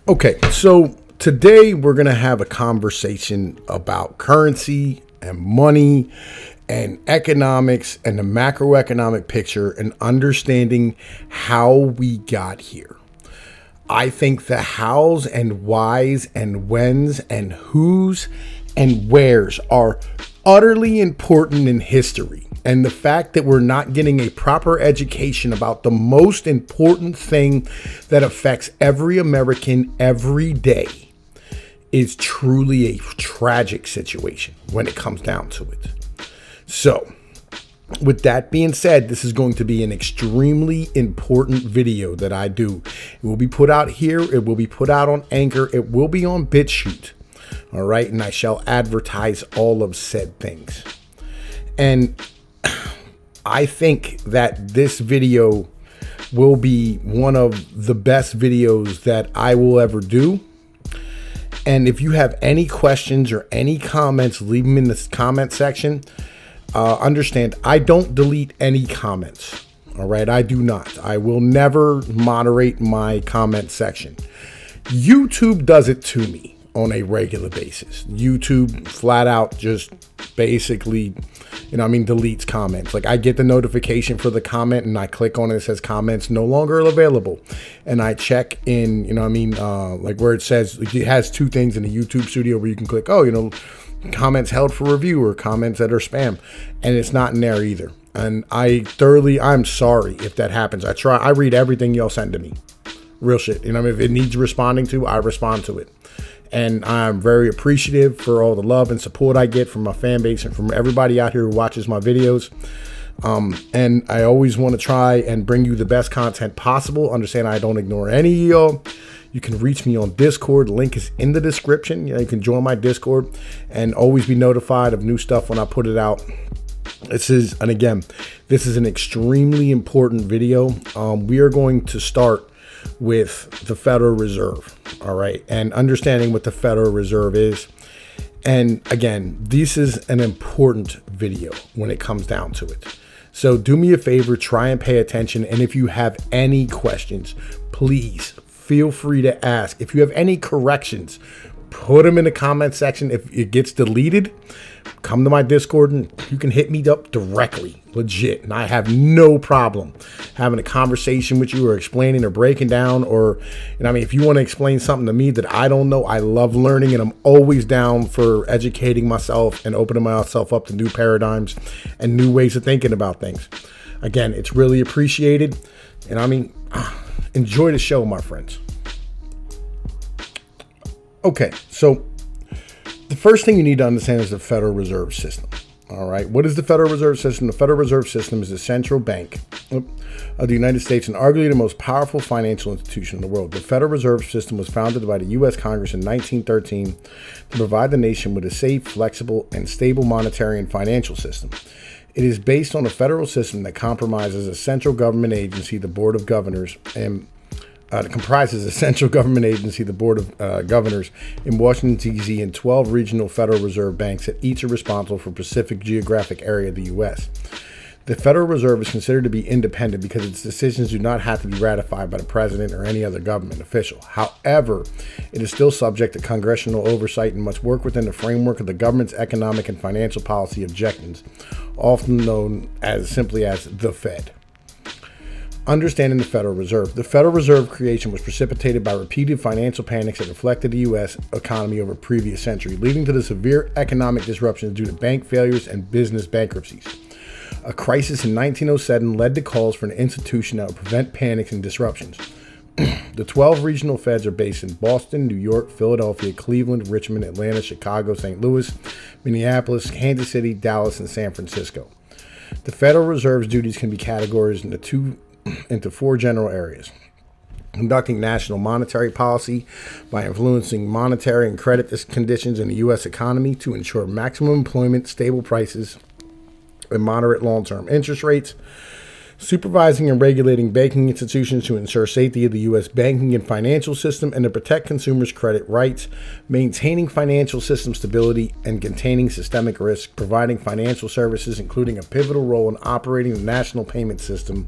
Okay, so today we're going to have a conversation about currency and money and economics and the macroeconomic picture and understanding how we got here. I think the hows and whys and whens and whos and wheres are utterly important in history. And the fact that we're not getting a proper education about the most important thing that affects every American every day is truly a tragic situation when it comes down to it. So, with that being said, this is going to be an extremely important video that I do. It will be put out here. It will be put out on Anchor. It will be on BitChute. All right. And I shall advertise all of said things. And I think that this video will be one of the best videos that I will ever do. And if you have any questions or any comments, leave them in the comment section. Understand, I don't delete any comments. All right, I do not. I will never moderate my comment section. YouTube does it to me on a regular basis. YouTube flat out just basically, deletes comments. Like, I get the notification for the comment and I click on it. It says comments no longer available. And I check in, like where it says, it has two things in the YouTube studio where you can click, comments held for review or comments that are spam, and it's not in there either. And I'm sorry if that happens. I read everything y'all send to me. Real shit. If it needs responding to, I respond to it. And I'm very appreciative for all the love and support I get from my fan base and from everybody out here who watches my videos. And I always want to try and bring you the best content possible. Understand, I don't ignore any of y'all. You can reach me on Discord. The link is in the description. You can join my Discord and always be notified of new stuff when I put it out. This is an extremely important video. We are going to start with the Federal Reserve. All right. And understanding what the Federal Reserve is. And again, this is an important video when it comes down to it. So do me a favor, try and pay attention. And if you have any questions, please feel free to ask. If you have any corrections, put them in the comment section. If it gets deleted, come to my Discord and you can hit me up directly, legit. And I have no problem having a conversation with you or explaining or breaking down, or, if you want to explain something to me that I don't know, I love learning and I'm always down for educating myself and opening myself up to new paradigms and new ways of thinking about things. Again, it's really appreciated. And enjoy the show, my friends. Okay, so the first thing you need to understand is the Federal Reserve System. All right, what is the Federal Reserve System? The Federal Reserve System is the central bank of the United States and arguably the most powerful financial institution in the world. The Federal Reserve System was founded by the U.S. Congress in 1913 to provide the nation with a safe, flexible, and stable monetary and financial system. It is based on a federal system that comprises a central government agency, the Board of Governors, and the Board of Governors in Washington, D.C., and 12 regional Federal Reserve banks that each are responsible for a specific geographic area of the U.S. The Federal Reserve is considered to be independent because its decisions do not have to be ratified by the president or any other government official. However, it is still subject to congressional oversight and must work within the framework of the government's economic and financial policy objectives, often known as simply as the Fed. Understanding the Federal Reserve. The Federal Reserve creation was precipitated by repeated financial panics that afflicted the U.S. economy over a previous century, leading to the severe economic disruptions due to bank failures and business bankruptcies. A crisis in 1907 led to calls for an institution that would prevent panics and disruptions. The 12 regional feds are based in Boston, New York, Philadelphia, Cleveland, Richmond, Atlanta, Chicago, St. Louis, Minneapolis, Kansas City, Dallas, and San Francisco. The Federal Reserve's duties can be categorized into four general areas: conducting national monetary policy by influencing monetary and credit conditions in the U.S. economy to ensure maximum employment, stable prices, and moderate long-term interest rates; supervising and regulating banking institutions to ensure safety of the U.S. banking and financial system and to protect consumers' credit rights; maintaining financial system stability and containing systemic risk; providing financial services, including a pivotal role in operating the national payment system;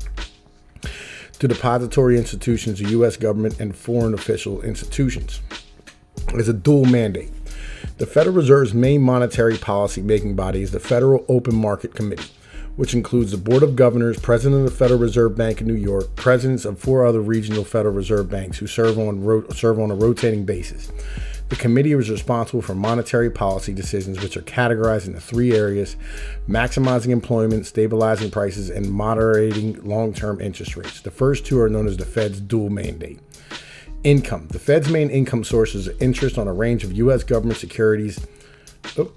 to depository institutions, the U.S. government, and foreign official institutions. It's a dual mandate. The Federal Reserve's main monetary policy making body is the Federal Open Market Committee, which includes the Board of Governors, President of the Federal Reserve Bank of New York, presidents of 4 other regional Federal Reserve banks who serve on a rotating basis. The committee is responsible for monetary policy decisions, which are categorized into 3 areas: maximizing employment, stabilizing prices, and moderating long-term interest rates. The first 2 are known as the Fed's dual mandate. Income. The Fed's main income source is interest on a range of U.S. government securities. On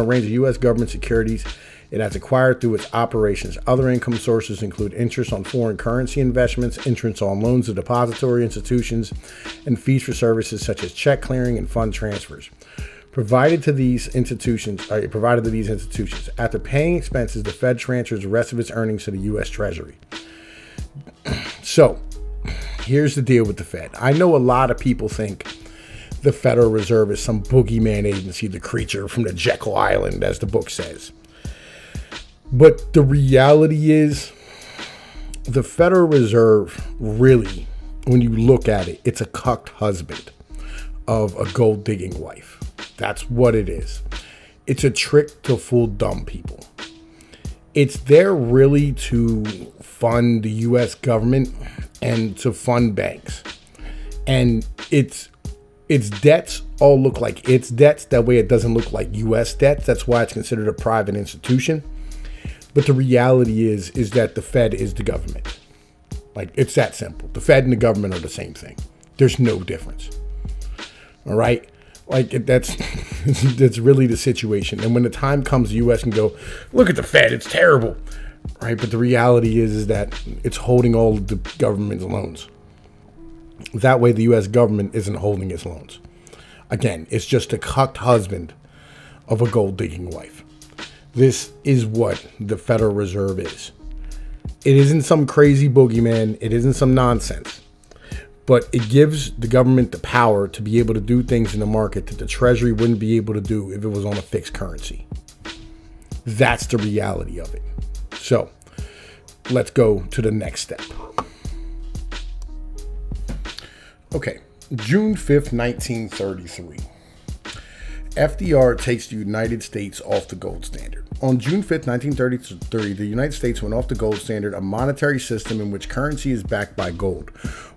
a range of U.S. government securities it has acquired through its operations. Other income sources include interest on foreign currency investments, interest on loans to depository institutions, and fees for services such as check clearing and fund transfers provided to these institutions. After paying expenses, the Fed transfers the rest of its earnings to the U.S. Treasury. So, here's the deal with the Fed. I know a lot of people think the Federal Reserve is some boogeyman agency, the creature from the Jekyll Island, as the book says. But the reality is, the Federal Reserve really, when you look at it, it's a cucked husband of a gold-digging wife. That's what it is. It's a trick to fool dumb people. It's there really to fund the U.S. government and to fund banks. And its debts all look like its debts. That way it doesn't look like U.S. debts. That's why it's considered a private institution. But the reality is that the Fed is the government. Like, it's that simple. The Fed and the government are the same thing. There's no difference. All right? Like, that's really the situation. And when the time comes, the U.S. can go, look at the Fed, it's terrible. Right? But the reality is that it's holding all of the government's loans. That way, the U.S. government isn't holding its loans. Again, it's just a cucked husband of a gold-digging wife. This is what the Federal Reserve is. It isn't some crazy boogeyman. It isn't some nonsense. But it gives the government the power to be able to do things in the market that the Treasury wouldn't be able to do if it was on a fixed currency. That's the reality of it. So, let's go to the next step. Okay, June 5th, 1933. FDR takes the United States off the gold standard. On June 5th, 1933, the United States went off the gold standard, a monetary system in which currency is backed by gold,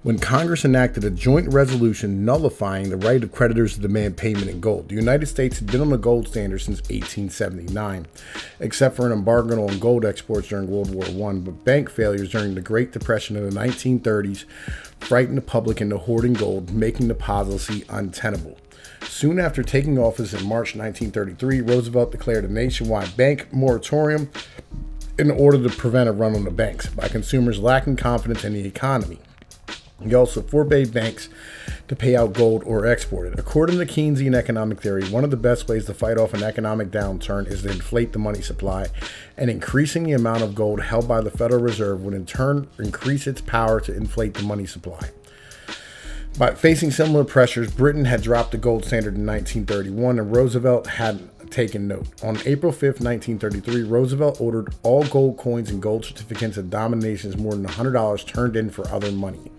when Congress enacted a joint resolution nullifying the right of creditors to demand payment in gold. The United States had been on the gold standard since 1879, except for an embargo on gold exports during World War I, but bank failures during the Great Depression of the 1930s frightened the public into hoarding gold, making the policy untenable. Soon after taking office in March 1933, Roosevelt declared a nationwide bank moratorium in order to prevent a run on the banks by consumers lacking confidence in the economy. He also forbade banks to pay out gold or export it. According to Keynesian economic theory, one of the best ways to fight off an economic downturn is to inflate the money supply, and increasing the amount of gold held by the Federal Reserve would in turn increase its power to inflate the money supply. By facing similar pressures, Britain had dropped the gold standard in 1931, and Roosevelt had taken note. On April 5th, 1933, Roosevelt ordered all gold coins and gold certificates of denominations more than $100 turned in for other money.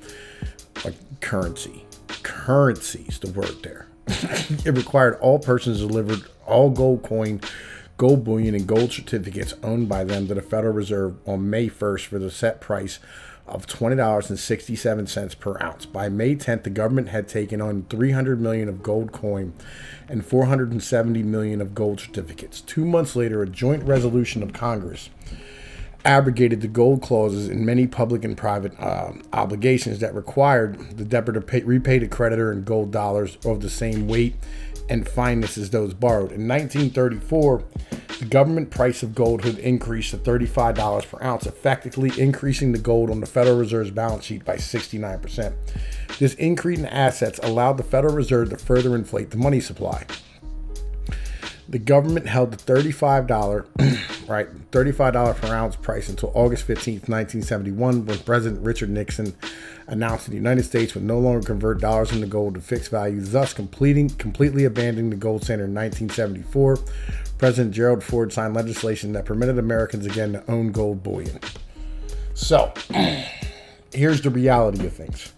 Like currency. Currency's the word there. It required all persons delivered all gold coin, gold bullion, and gold certificates owned by them to the Federal Reserve on May 1st for the set price of $20.67 per ounce. By May 10th, the government had taken on $300 million of gold coin and $470 million of gold certificates. 2 months later, a joint resolution of Congress abrogated the gold clauses in many public and private obligations that required the debtor to repay the creditor in gold dollars of the same weight and fineness as those borrowed. In 1934, the government price of gold had increased to $35 per ounce, effectively increasing the gold on the Federal Reserve's balance sheet by 69%. This increase in assets allowed the Federal Reserve to further inflate the money supply. The government held the $35 per ounce price until August 15th, 1971, when President Richard Nixon announced that the United States would no longer convert dollars into gold to fixed values, thus completely abandoning the gold standard in 1974. President Gerald Ford signed legislation that permitted Americans again to own gold bullion. So here's the reality of things.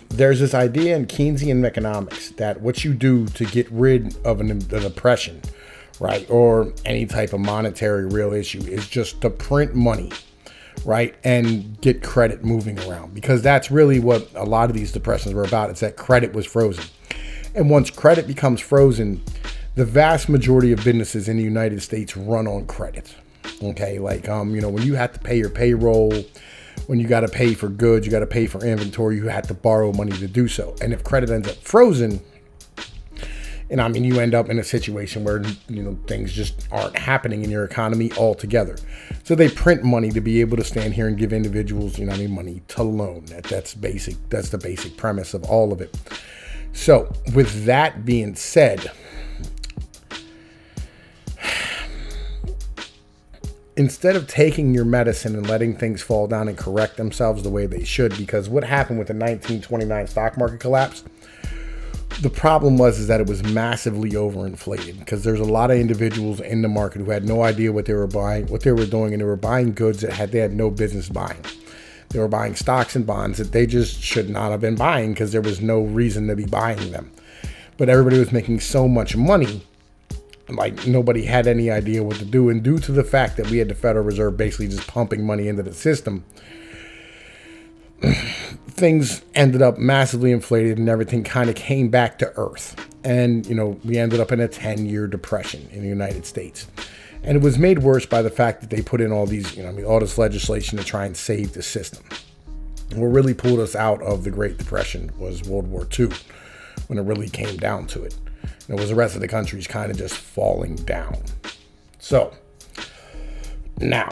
There's this idea in Keynesian economics that what you do to get rid of an oppression, right, or any type of monetary real issue is just to print money, right, and get credit moving around, because that's really what a lot of these depressions were about. It's that credit was frozen. And once credit becomes frozen, the vast majority of businesses in the United States run on credit. Okay, like, when you have to pay your payroll, when you got to pay for goods, you got to pay for inventory, you have to borrow money to do so. And if credit ends up frozen, and you end up in a situation where, things just aren't happening in your economy altogether. So they print money to be able to stand here and give individuals, money to loan. That's basic. That's the basic premise of all of it. So with that being said, instead of taking your medicine and letting things fall down and correct themselves the way they should, because what happened with the 1929 stock market collapse, the problem was that it was massively overinflated, because there's a lot of individuals in the market who had no idea what they were buying, what they were doing, and they were buying goods that they had no business buying. They were buying stocks and bonds that they just should not have been buying because there was no reason to be buying them. But everybody was making so much money, like nobody had any idea what to do. And due to the fact that we had the Federal Reserve basically just pumping money into the system, things ended up massively inflated and everything kind of came back to earth. And, we ended up in a 10-year depression in the United States. And it was made worse by the fact that they put in all these, all this legislation to try and save the system. What really pulled us out of the Great Depression was World War II, when it really came down to it. And it was the rest of the country's kind of just falling down. So, now,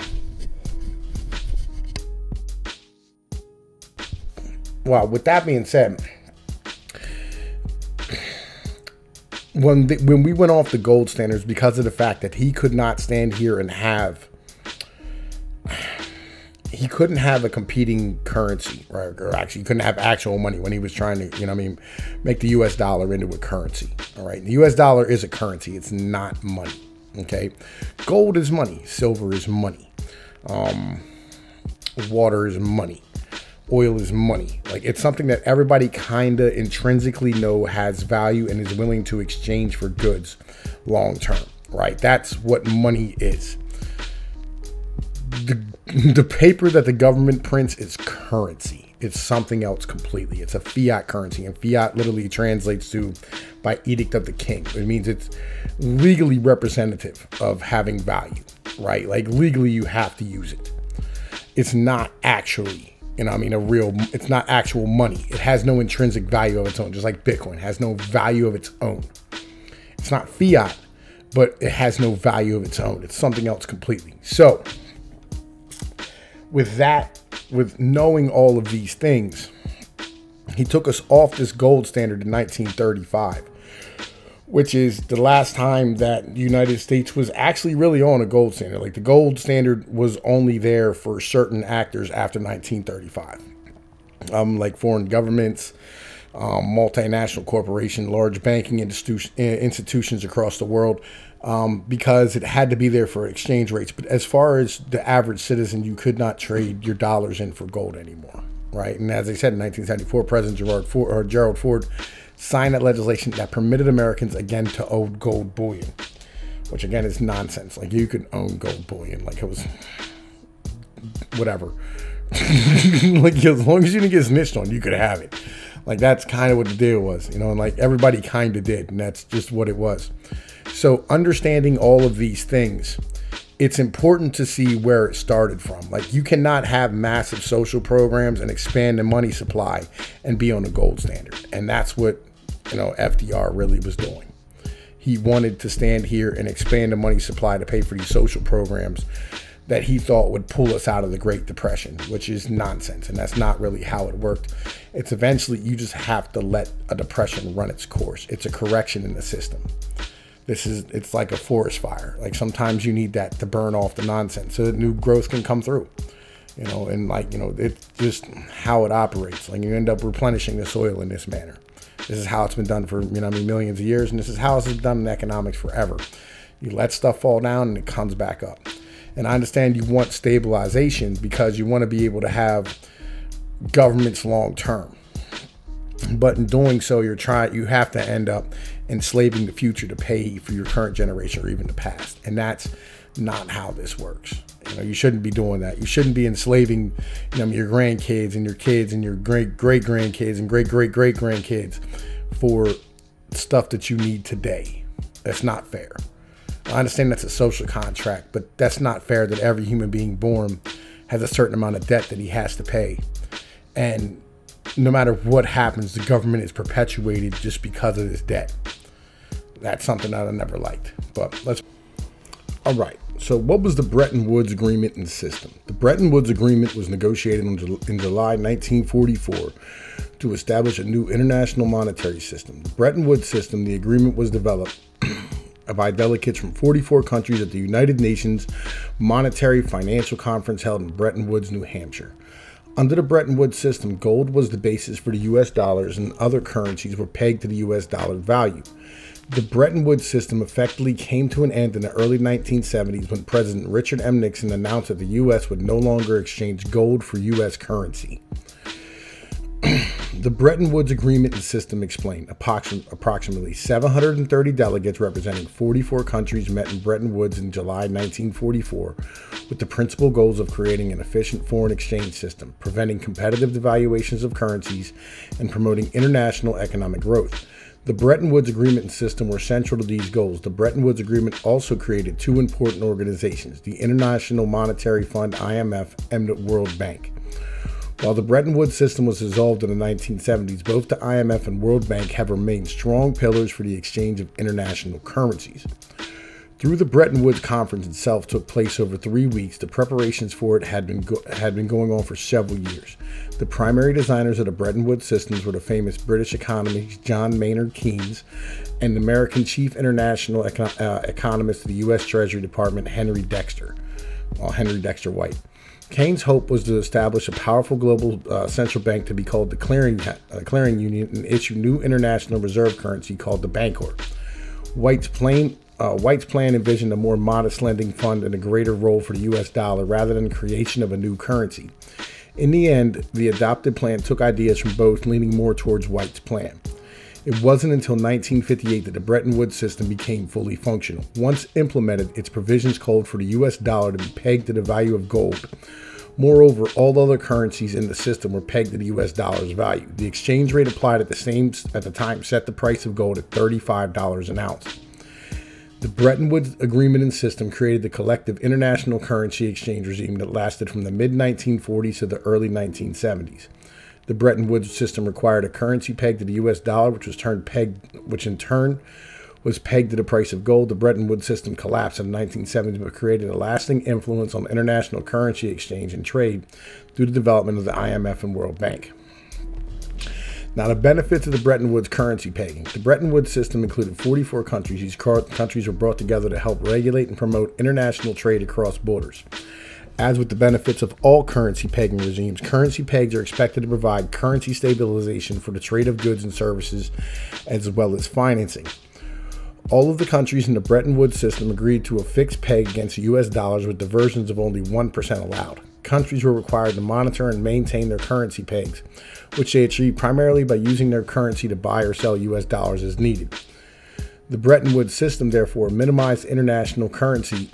well, with that being said, when we went off the gold standards, because of the fact that he could not stand here and he couldn't have a competing currency, right? Or actually, he couldn't have actual money when he was trying to, make the U.S. dollar into a currency. All right, the U.S. dollar is a currency; it's not money. Okay, gold is money, silver is money, water is money. Oil is money. Like, it's something that everybody kind of intrinsically know has value and is willing to exchange for goods long term, right? That's what money is. The paper that the government prints is currency. It's something else completely. It's a fiat currency, and fiat literally translates to by edict of the king. It means it's legally representative of having value, right? Like, legally you have to use it. It's not actually, it's not actual money. It has no intrinsic value of its own, just like Bitcoin has no value of its own. It's not fiat, but it has no value of its own. It's something else completely. So, with knowing all of these things, he took us off this gold standard in 1935, which is the last time that the United States was actually really on a gold standard. Like, the gold standard was only there for certain actors after 1935. Like foreign governments, multinational corporations, large banking institutions across the world, because it had to be there for exchange rates. But as far as the average citizen, you could not trade your dollars in for gold anymore, right? And as I said, in 1974, President Gerald Ford signed that legislation that permitted Americans again to own gold bullion, which again is nonsense. Like, you could own gold bullion, like it was whatever. Like, as long as you didn't get snitched on, you could have it. Like, that's kind of what the deal was, and like everybody kind of did, and that's just what it was. So understanding all of these things, it's important to see where it started from. Like, you cannot have massive social programs and expand the money supply and be on the gold standard. And that's what, FDR really was doing. He wanted to stand here and expand the money supply to pay for these social programs that he thought would pull us out of the Great Depression, which is nonsense. And that's not really how it worked. It's eventually, you just have to let a depression run its course. It's a correction in the system. It's like a forest fire. Like, sometimes you need that to burn off the nonsense so that new growth can come through, it's just how it operates. Like, you end up replenishing the soil in this manner. This is how it's been done for, millions of years. And this is how it's been done in economics forever. You let stuff fall down and it comes back up. And I understand you want stabilization because you want to be able to have governments long term. But in doing so, you have to end up enslaving the future to pay for your current generation or even the past. And that's not how this works. You shouldn't be doing that. You shouldn't be enslaving, your grandkids and your kids and your great grandkids and great grandkids for stuff that you need today. That's not fair. I understand that's a social contract, but that's not fair that every human being born has a certain amount of debt that he has to pay. And no matter what happens, the government is perpetuated just because of this debt. That's something that I never liked. But all right. So what was the Bretton Woods Agreement and system? The Bretton Woods Agreement was negotiated in July 1944 to establish a new international monetary system. The Bretton Woods system, the agreement was developed by delegates from 44 countries at the United Nations Monetary Financial Conference held in Bretton Woods, New Hampshire. Under the Bretton Woods system, gold was the basis for the U.S. dollars and other currencies were pegged to the U.S. dollar value. The Bretton Woods system effectively came to an end in the early 1970s when President Richard M. Nixon announced that the U.S. would no longer exchange gold for U.S. currency. The Bretton Woods Agreement and system explained approximately 730 delegates representing 44 countries met in Bretton Woods in July 1944 with the principal goals of creating an efficient foreign exchange system, preventing competitive devaluations of currencies, and promoting international economic growth. The Bretton Woods Agreement and system were central to these goals. The Bretton Woods Agreement also created two important organizations, the International Monetary Fund, IMF, and the World Bank. While the Bretton Woods system was dissolved in the 1970s, both the IMF and World Bank have remained strong pillars for the exchange of international currencies. Through the Bretton Woods Conference itself took place over 3 weeks, the preparations for it had been going on for several years. The primary designers of the Bretton Woods systems were the famous British economist John Maynard Keynes and the American chief international economist of the U.S. Treasury Department, Henry Dexter White. Keynes' hope was to establish a powerful global central bank to be called the clearing union and issue new international reserve currency called the Bancor. White's plan envisioned a more modest lending fund and a greater role for the U.S. dollar rather than the creation of a new currency. In the end, the adopted plan took ideas from both, leaning more towards White's plan. It wasn't until 1958 that the Bretton Woods system became fully functional. Once implemented, its provisions called for the U.S. dollar to be pegged to the value of gold. Moreover, all other currencies in the system were pegged to the U.S. dollar's value. The exchange rate applied at the time set the price of gold at $35 an ounce. The Bretton Woods Agreement and system created the collective international currency exchange regime that lasted from the mid-1940s to the early 1970s. The Bretton Woods system required a currency pegged to the U.S. dollar, which in turn was pegged to the price of gold. The Bretton Woods system collapsed in the 1970s, but created a lasting influence on international currency exchange and trade through the development of the IMF and World Bank. Now, the benefits of the Bretton Woods currency pegging. The Bretton Woods system included 44 countries. These countries were brought together to help regulate and promote international trade across borders. As with the benefits of all currency pegging regimes, currency pegs are expected to provide currency stabilization for the trade of goods and services, as well as financing. All of the countries in the Bretton Woods system agreed to a fixed peg against the U.S. dollars with diversions of only 1% allowed. Countries were required to monitor and maintain their currency pegs, which they achieved primarily by using their currency to buy or sell U.S. dollars as needed. The Bretton Woods system, therefore, minimized international currency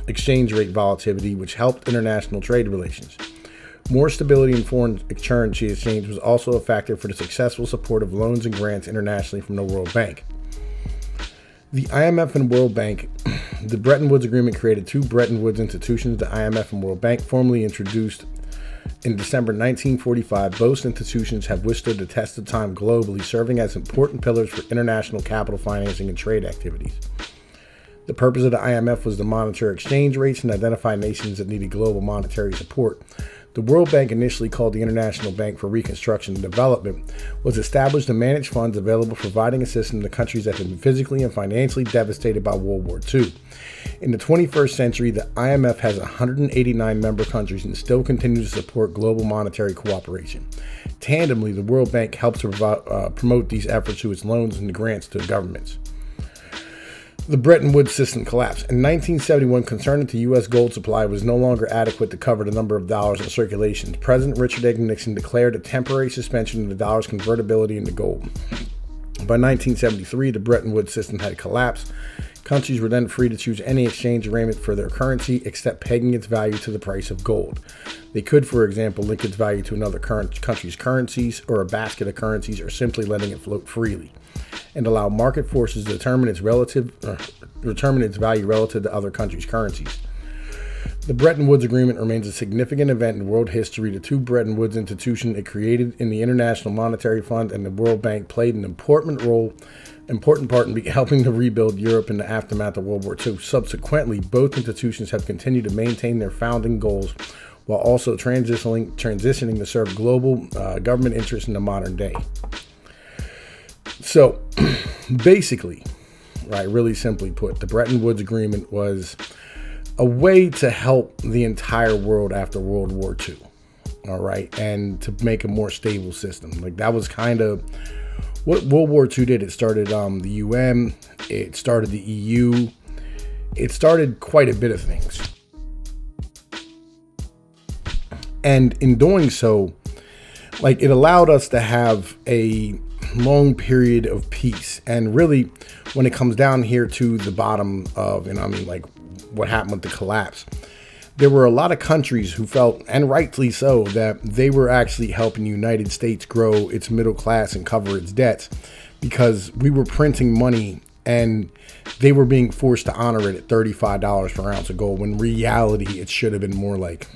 exchange rate volatility, which helped international trade relations. More stability in foreign currency exchange was also a factor for the successful support of loans and grants internationally from the World Bank. The IMF and World Bank. The Bretton Woods Agreement created two Bretton Woods institutions, the IMF and World Bank, formally introduced in December 1945. Both institutions have withstood the test of time globally, serving as important pillars for international capital financing and trade activities. The purpose of the IMF was to monitor exchange rates and identify nations that needed global monetary support. The World Bank, initially called the International Bank for Reconstruction and Development, was established to manage funds available, providing assistance to countries that had been physically and financially devastated by World War II. In the 21st century, the IMF has 189 member countries and still continues to support global monetary cooperation. Tandemly, the World Bank helps to promote these efforts through its loans and grants to governments. The Bretton Woods system collapsed. In 1971, concern that the U.S. gold supply was no longer adequate to cover the number of dollars in circulation, President Richard Nixon declared a temporary suspension of the dollar's convertibility into gold. By 1973, the Bretton Woods system had collapsed. Countries were then free to choose any exchange arrangement for their currency except pegging its value to the price of gold. They could, for example, link its value to another country's currencies or a basket of currencies, or simply letting it float freely, and allow market forces to determine its value relative to other countries' currencies. The Bretton Woods Agreement remains a significant event in world history. The two Bretton Woods institutions it created in the International Monetary Fund and the World Bank played an important part in helping to rebuild Europe in the aftermath of World War II. Subsequently, both institutions have continued to maintain their founding goals while also transitioning to serve global government interests in the modern day. So, basically, right, really simply put, the Bretton Woods Agreement was a way to help the entire world after World War II, all right, and to make a more stable system. Like, that was kind of what World War II did. It started the UN, it started the EU, it started quite a bit of things. And in doing so, like, it allowed us to have a long period of peace. And really, when it comes down here to the bottom of, like what happened with the collapse, there were a lot of countries who felt, and rightly so, that they were actually helping the United States grow its middle class and cover its debts, because we were printing money and they were being forced to honor it at $35 per ounce of gold, when in reality it should have been more like,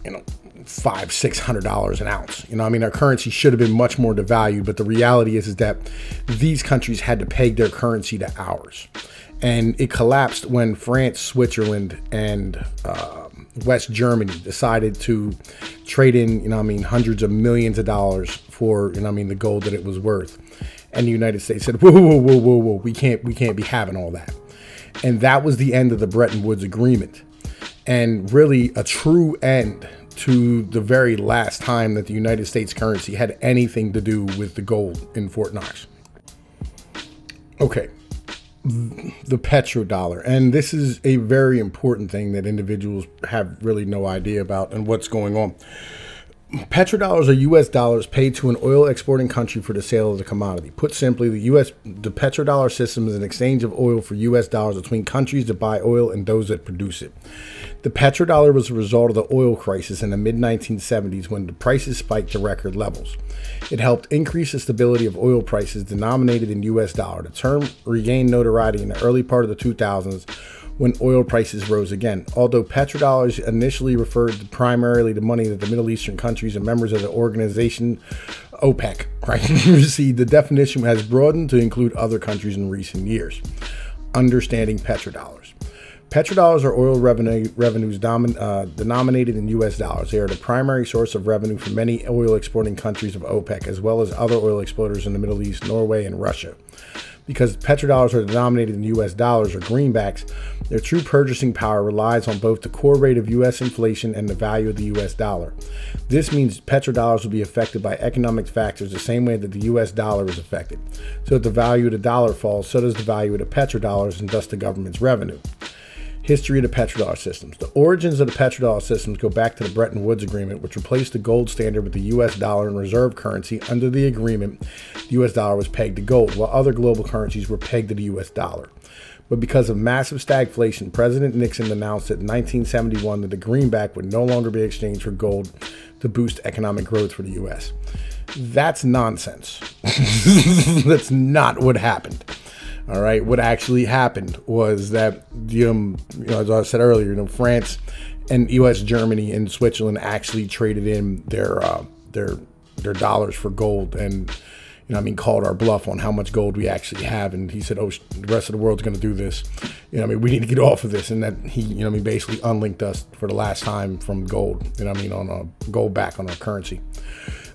$500-600 an ounce. Our currency should have been much more devalued, but the reality is that these countries had to peg their currency to ours. And it collapsed when France, Switzerland, and West Germany decided to trade in, hundreds of millions of dollars for, the gold that it was worth. And the United States said, whoa, whoa, whoa, whoa, whoa, we can't be having all that. And that was the end of the Bretton Woods Agreement. And really a true end to the very last time that the United States currency had anything to do with the gold in Fort Knox. Okay, the petrodollar. And this is a very important thing that individuals have really no idea about and what's going on. Petrodollars are U.S. dollars paid to an oil exporting country for the sale of the commodity. Put simply, the petrodollar system is an exchange of oil for U.S. dollars between countries that buy oil and those that produce it. The petrodollar was a result of the oil crisis in the mid-1970s, when the prices spiked to record levels. It helped increase the stability of oil prices denominated in U.S. dollar. The term regained notoriety in the early part of the 2000s, when oil prices rose again. Although petrodollars initially referred primarily to money that the Middle Eastern countries and members of the organization OPEC, right, received, the definition has broadened to include other countries in recent years. Understanding petrodollars. Petrodollars are oil revenues denominated in U.S. dollars. They are the primary source of revenue for many oil exporting countries of OPEC, as well as other oil exporters in the Middle East, Norway, and Russia. Because petrodollars are denominated in U.S. dollars or greenbacks, their true purchasing power relies on both the core rate of U.S. inflation and the value of the U.S. dollar. This means petrodollars will be affected by economic factors the same way that the U.S. dollar is affected. So if the value of the dollar falls, so does the value of the petrodollars, and thus the government's revenue. History of the petrodollar systems. The origins of the petrodollar systems go back to the Bretton Woods Agreement, which replaced the gold standard with the U.S. dollar and reserve currency. Under the agreement, the U.S. dollar was pegged to gold, while other global currencies were pegged to the U.S. dollar. But because of massive stagflation, President Nixon announced in 1971 that the greenback would no longer be exchanged for gold to boost economic growth for the U.S. That's nonsense. That's not what happened. All right, what actually happened was that, as I said earlier, France and U.S., Germany, and Switzerland actually traded in their dollars for gold, and called our bluff on how much gold we actually have. And he said, "Oh, the rest of the world's going to do this. We need to get off of this." And that he, basically unlinked us for the last time from gold. On a gold back on our currency.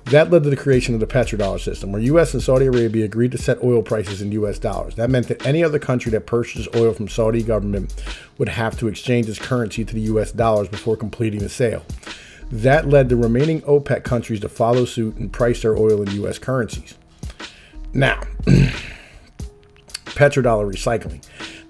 That led to the creation of the petrodollar system, where U.S. and Saudi Arabia agreed to set oil prices in U.S. dollars. That meant that any other country that purchased oil from Saudi government would have to exchange its currency to the U.S. dollars before completing the sale. That led the remaining OPEC countries to follow suit and price their oil in U.S. currencies. Now, petrodollar recycling.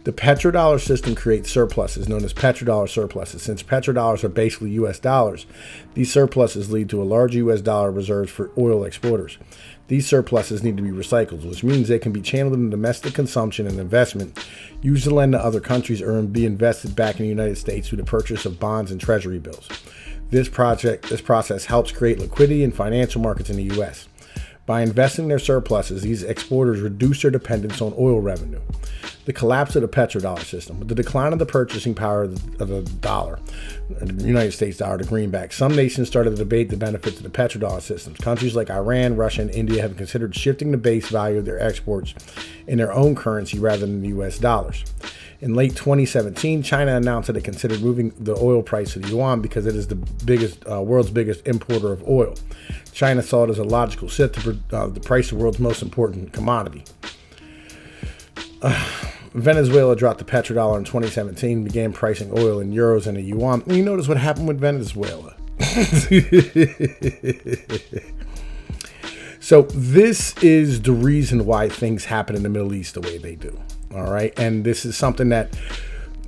The petrodollar system creates surpluses known as petrodollar surpluses. Since petrodollars are basically U.S. dollars, these surpluses lead to a large U.S. dollar reserves for oil exporters. These surpluses need to be recycled, which means they can be channeled into domestic consumption and investment, used to lend to other countries, or be invested back in the United States through the purchase of bonds and treasury bills. This process helps create liquidity in financial markets in the U.S. By investing their surpluses, these exporters reduce their dependence on oil revenue. The collapse of the petrodollar system. With the decline of the purchasing power of the dollar, the United States dollar, to greenback, some nations started to debate the benefits of the petrodollar systems. Countries like Iran, Russia, and India have considered shifting the base value of their exports in their own currency rather than the U.S. dollars. In late 2017, China announced that it considered moving the oil price to the yuan because it is the world's biggest importer of oil. China saw it as a logical shift to the price of the world's most important commodity. Venezuela dropped the petrodollar in 2017 and began pricing oil in euros and a yuan. And you notice what happened with Venezuela. So this is the reason why things happen in the Middle East the way they do. All right. And this is something that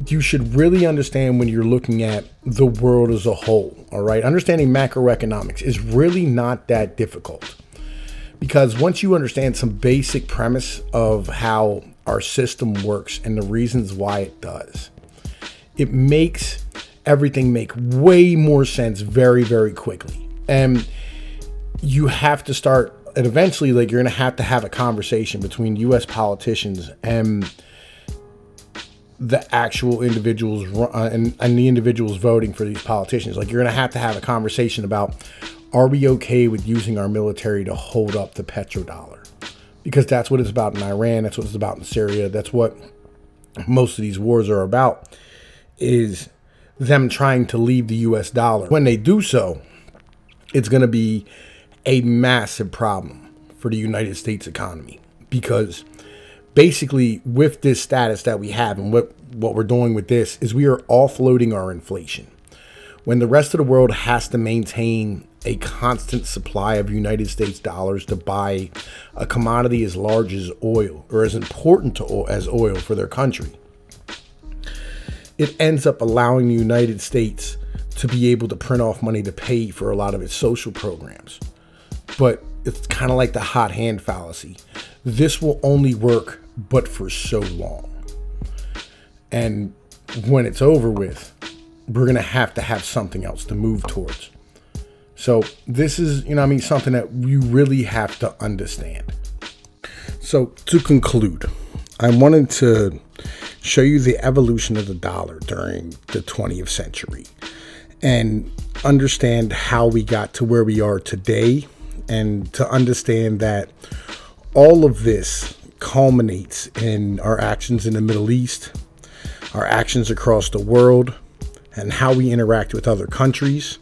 you should really understand when you're looking at the world as a whole. All right. Understanding macroeconomics is really not that difficult, because once you understand some basic premise of how our system works and the reasons why it does, it makes everything make way more sense very, very quickly. And you have to start, and eventually, like, you're going to have a conversation between U.S. politicians and the actual individuals and the individuals voting for these politicians. Like, you're going to have a conversation about, are we okay with using our military to hold up the petrodollar? Because that's what it's about in Iran. That's what it's about in Syria. That's what most of these wars are about, is them trying to leave the U.S. dollar. When they do so, it's going to be a massive problem for the United States economy, because basically with this status that we have and what we're doing with this is we are offloading our inflation. When the rest of the world has to maintain a constant supply of United States dollars to buy a commodity as large as oil, or as important as oil for their country, it ends up allowing the United States to be able to print off money to pay for a lot of its social programs. But it's kind of like the hot hand fallacy. This will only work but for so long. And when it's over with, we're going to have something else to move towards. So this is, something that you really have to understand. So to conclude, I wanted to show you the evolution of the dollar during the 20th century and understand how we got to where we are today, and to understand that all of this culminates in our actions in the Middle East, our actions across the world, and how we interact with other countries,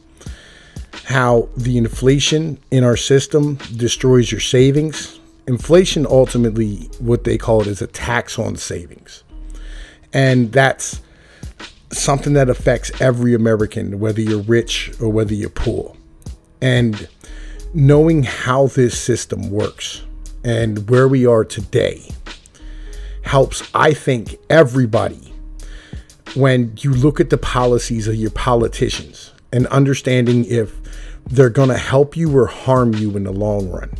how the inflation in our system destroys your savings. Inflation, ultimately, what they call it, is a tax on savings. And that's something that affects every American, whether you're rich or whether you're poor. And knowing how this system works and where we are today helps, I think, everybody when you look at the policies of your politicians and understanding if they're going to help you or harm you in the long run.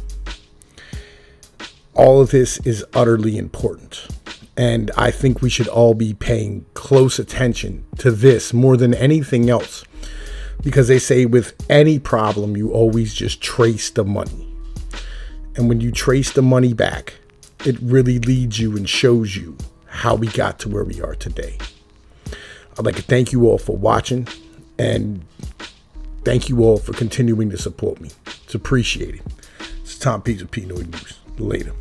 All of this is utterly important. And I think we should all be paying close attention to this more than anything else. Because they say with any problem, you always just trace the money. And when you trace the money back, it really leads you and shows you how we got to where we are today. I'd like to thank you all for watching, and thank you all for continuing to support me. It's appreciated. It's Tom Peets with Pnoid News. Later.